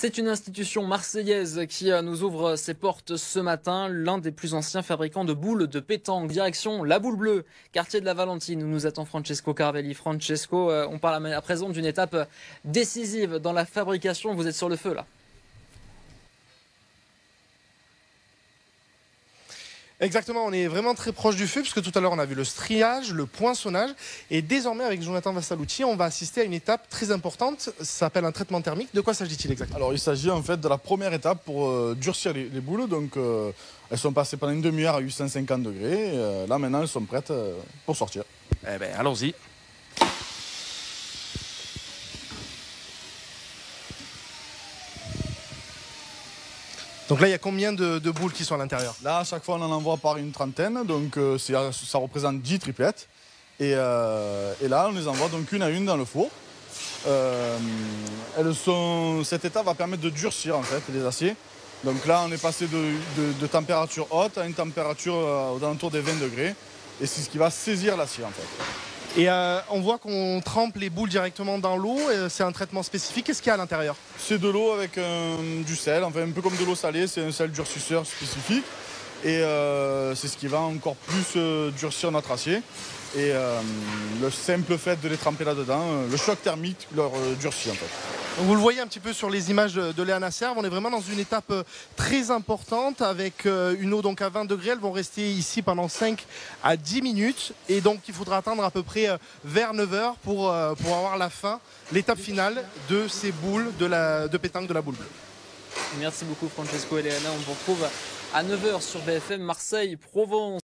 C'est une institution marseillaise qui nous ouvre ses portes ce matin, l'un des plus anciens fabricants de boules de pétanque. Direction la Boule Bleue, quartier de la Valentine, où nous attend Francesco Carvelli. Francesco, on parle à présent d'une étape décisive dans la fabrication. Vous êtes sur le feu là. Exactement, on est vraiment très proche du feu puisque tout à l'heure on a vu le striage, le poinçonnage et désormais avec Jonathan Vassalucci on va assister à une étape très importante, ça s'appelle un traitement thermique. De quoi s'agit-il exactement? Alors il s'agit en fait de la première étape pour durcir les boules, donc elles sont passées pendant une demi-heure à 850 degrés, et, là maintenant elles sont prêtes pour sortir. Eh bien allons-y. Donc là il y a combien de boules qui sont à l'intérieur? Là à chaque fois on en envoie par une trentaine, donc ça représente 10 triplettes. Et là on les envoie donc une à une dans le four. Cette étape va permettre de durcir en fait les aciers. Donc là on est passé de température haute à une température aux alentours des 20 degrés. Et c'est ce qui va saisir l'acier en fait. Et on voit qu'on trempe les boules directement dans l'eau, c'est un traitement spécifique. Qu'est-ce qu'il y a à l'intérieur? C'est de l'eau avec du sel, enfin un peu comme de l'eau salée, c'est un sel durcisseur spécifique. Et c'est ce qui va encore plus durcir notre acier. Et le simple fait de les tremper là-dedans, le choc thermique leur durcit en fait. Vous le voyez un petit peu sur les images de Léana Serve, on est vraiment dans une étape très importante avec une eau donc à 20 degrés. Elles vont rester ici pendant 5 à 10 minutes et donc il faudra attendre à peu près vers 9h pour avoir la fin, l'étape finale de ces boules de pétanque de la Boule Bleue. Merci beaucoup Francesco et Léana, on vous retrouve à 9h sur BFM Marseille Provence.